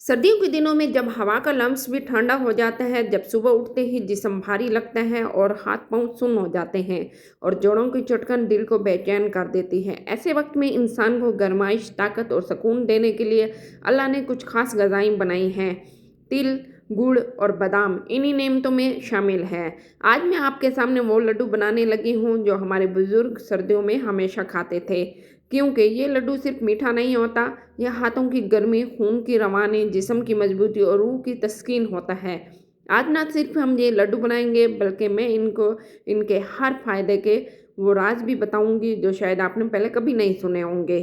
सर्दियों के दिनों में जब हवा का लम्स भी ठंडा हो जाता है, जब सुबह उठते ही जिस्म भारी लगता है और हाथ पांव सुन्न हो जाते हैं और जोड़ों की चटकन दिल को बेचैन कर देती है। ऐसे वक्त में इंसान को गरमाइश, ताकत और सुकून देने के लिए अल्लाह ने कुछ खास ग़िज़ाएं बनाई हैं। तिल, गुड़ और बादाम इन्हीं नेमतों में शामिल है। आज मैं आपके सामने वो लड्डू बनाने लगी हूँ जो हमारे बुजुर्ग सर्दियों में हमेशा खाते थे, क्योंकि ये लड्डू सिर्फ मीठा नहीं होता, यह हाथों की गर्मी, खून की रवानी, जिस्म की मजबूती और रूह की तस्कीन होता है। आज ना सिर्फ हम ये लड्डू बनाएंगे, बल्कि मैं इनके हर फायदे के वो राज भी बताऊंगी जो शायद आपने पहले कभी नहीं सुने होंगे।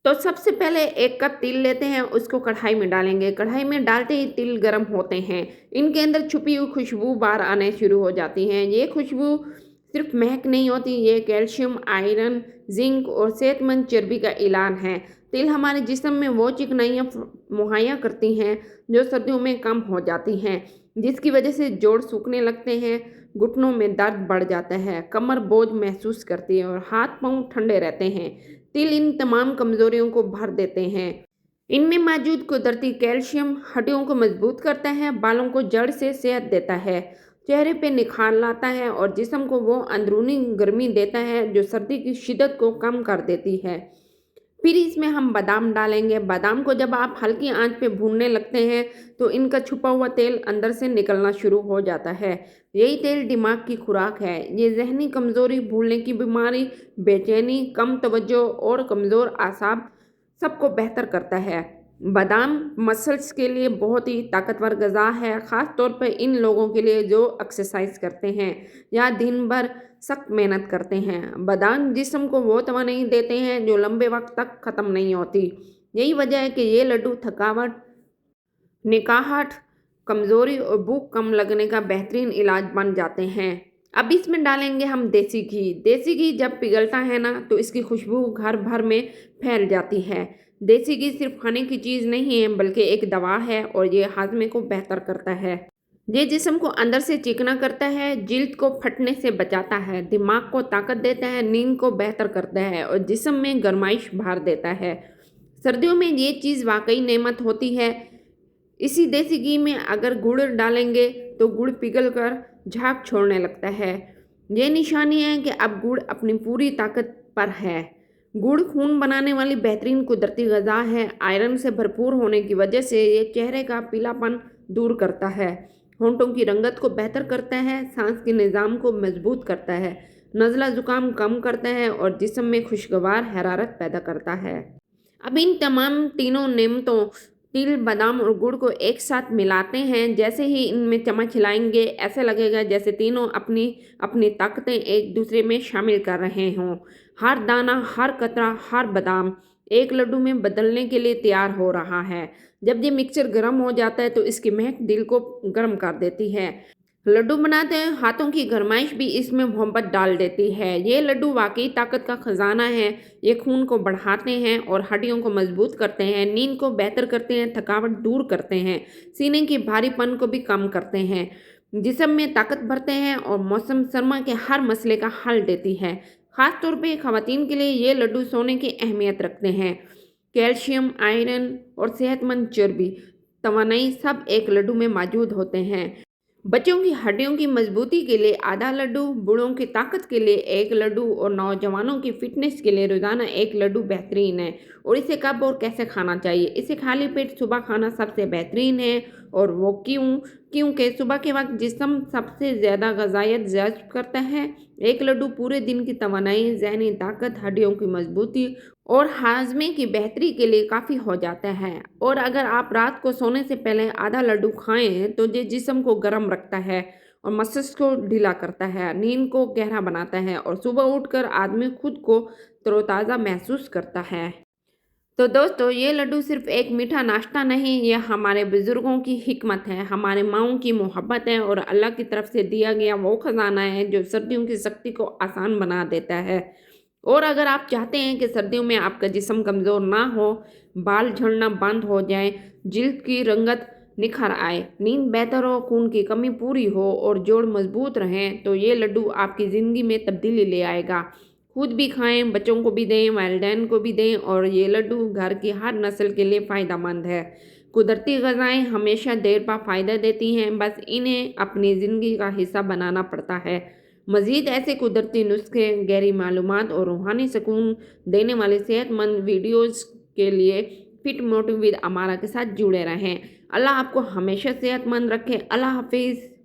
तो सबसे पहले एक कप तिल लेते हैं, उसको कढ़ाई में डालेंगे। कढ़ाई में डालते ही तिल गर्म होते हैं, इनके अंदर छुपी हुई खुशबू बाहर आने शुरू हो जाती है। ये खुशबू सिर्फ महक नहीं होती, ये कैल्शियम, आयरन, जिंक और सेहतमंद चर्बी का ऐलान है। तिल हमारे जिस्म में वो चिकनाइयाँ मुहैया करती हैं जो सर्दियों में कम हो जाती हैं, जिसकी वजह से जोड़ सूखने लगते हैं, घुटनों में दर्द बढ़ जाता है, कमर बोझ महसूस करती है और हाथ पांव ठंडे रहते हैं। तिल इन तमाम कमजोरियों को भर देते हैं। इनमें मौजूद कुदरती कैल्शियम हड्डियों को मजबूत करता है, बालों को जड़ से सेहत देता है, चेहरे पे निखार लाता है और जिस्म को वो अंदरूनी गर्मी देता है जो सर्दी की शिद्दत को कम कर देती है। फिर इसमें हम बादाम डालेंगे। बादाम को जब आप हल्की आंच पे भूनने लगते हैं तो इनका छुपा हुआ तेल अंदर से निकलना शुरू हो जाता है। यही तेल दिमाग की खुराक है। ये जहनी कमजोरी, भूलने की बीमारी, बेचैनी, कम तवज्जो और कमज़ोर आसाब सबको बेहतर करता है। बादाम मसल्स के लिए बहुत ही ताकतवर ग़िज़ा है, ख़ास तौर पर इन लोगों के लिए जो एक्सरसाइज करते हैं या दिन भर सख्त मेहनत करते हैं। बादाम जिस्म को वो तवानाई देते हैं जो लंबे वक्त तक ख़त्म नहीं होती। यही वजह है कि ये लड्डू थकावट, निकाहट, कमज़ोरी और भूख कम लगने का बेहतरीन इलाज बन जाते हैं। अब इसमें डालेंगे हम देसी घी। देसी घी जब पिघलता है ना तो इसकी खुशबू घर भर में फैल जाती है। देसी घी सिर्फ खाने की चीज़ नहीं है, बल्कि एक दवा है और ये हाजमे को बेहतर करता है। ये जिस्म को अंदर से चिकना करता है, जिल्द को फटने से बचाता है, दिमाग को ताकत देता है, नींद को बेहतर करता है और जिस्म में गरमाइश भर देता है। सर्दियों में ये चीज़ वाकई नेमत होती है। इसी देसी घी में अगर गुड़ डालेंगे तो गुड़ पिघल कर झाग छोड़ने लगता है। ये निशानी है कि अब गुड़ अपनी पूरी ताकत पर है। गुड़ खून बनाने वाली बेहतरीन कुदरती ग़िज़ा है। आयरन से भरपूर होने की वजह से ये चेहरे का पीलापन दूर करता है, होंठों की रंगत को बेहतर करता है, सांस के निज़ाम को मजबूत करता है, नज़ला ज़ुकाम कम करता है और जिस्म में खुशगवार हरारत पैदा करता है। अब इन तमाम तीनों नेमतों तिल, बादाम और गुड़ को एक साथ मिलाते हैं। जैसे ही इनमें चम्मच हिलाएंगे ऐसा लगेगा जैसे तीनों अपनी अपनी ताकतें एक दूसरे में शामिल कर रहे हों। हर दाना, हर कतरा, हर बादाम एक लड्डू में बदलने के लिए तैयार हो रहा है। जब ये मिक्सचर गर्म हो जाता है तो इसकी महक दिल को गर्म कर देती है। लड्डू बनाते हैं हाथों की गरमाइश भी इसमें मोहब्बत डाल देती है। ये लड्डू वाकई ताकत का खजाना है। ये खून को बढ़ाते हैं और हड्डियों को मजबूत करते हैं, नींद को बेहतर करते हैं, थकावट दूर करते हैं, सीने की भारीपन को भी कम करते हैं, जिस्म में ताकत भरते हैं और मौसम सरमा के हर मसले का हल देती है। ख़ास तौर पे ख़वातीन के लिए ये लड्डू सोने की अहमियत रखते हैं। कैल्शियम, आयरन और सेहतमंद चर्बी, तवानाई सब एक लड्डू में मौजूद होते हैं। बच्चों की हड्डियों की मजबूती के लिए आधा लड्डू, बूढ़ों की ताकत के लिए एक लड्डू और नौजवानों की फिटनेस के लिए रोज़ाना एक लड्डू बेहतरीन है। और इसे कब और कैसे खाना चाहिए? इसे खाली पेट सुबह खाना सबसे बेहतरीन है। और वो क्योंकि सुबह के वक्त जिस्म सबसे ज़्यादा ग़िज़ायत जज़्ब करता है। एक लड्डू पूरे दिन की तवानाई, ज़हनी ताकत, हड्डियों की मजबूती और हाजमे की बेहतरी के लिए काफ़ी हो जाता है। और अगर आप रात को सोने से पहले आधा लड्डू खाएं तो ये जिस्म को गर्म रखता है और मस्तिष्क को ढीला करता है, नींद को गहरा बनाता है और सुबह उठकर आदमी खुद को तरोताज़ा महसूस करता है। तो दोस्तों, ये लड्डू सिर्फ एक मीठा नाश्ता नहीं, ये हमारे बुज़ुर्गों की हिकमत है, हमारे माँओं की मोहब्बत है और अल्लाह की तरफ से दिया गया वो ख़जाना है जो सर्दियों की सख्ती को आसान बना देता है। और अगर आप चाहते हैं कि सर्दियों में आपका जिस्म कमज़ोर ना हो, बाल झड़ना बंद हो जाए, जिल्द की रंगत निखर आए, नींद बेहतर हो, खून की कमी पूरी हो और जोड़ मजबूत रहें, तो ये लड्डू आपकी ज़िंदगी में तब्दीली ले आएगा। खुद भी खाएं, बच्चों को भी दें, वालिदैन को भी दें और ये लड्डू घर की हर नस्ल के लिए फ़ायदेमंद है। قدرتی غذائیں ہمیشہ دیر پا فائدہ دیتی ہیں، بس انہیں اپنی زندگی کا حصہ بنانا پڑتا ہے۔ مزید ایسے قدرتی نسخے، گہری معلومات اور روحانی سکون دینے والے صحت مند ویڈیوز کے لیے فٹ موٹو ود امارا کے ساتھ جڑے رہیں۔ اللہ آپ کو ہمیشہ صحت مند رکھے۔ اللہ حافظ۔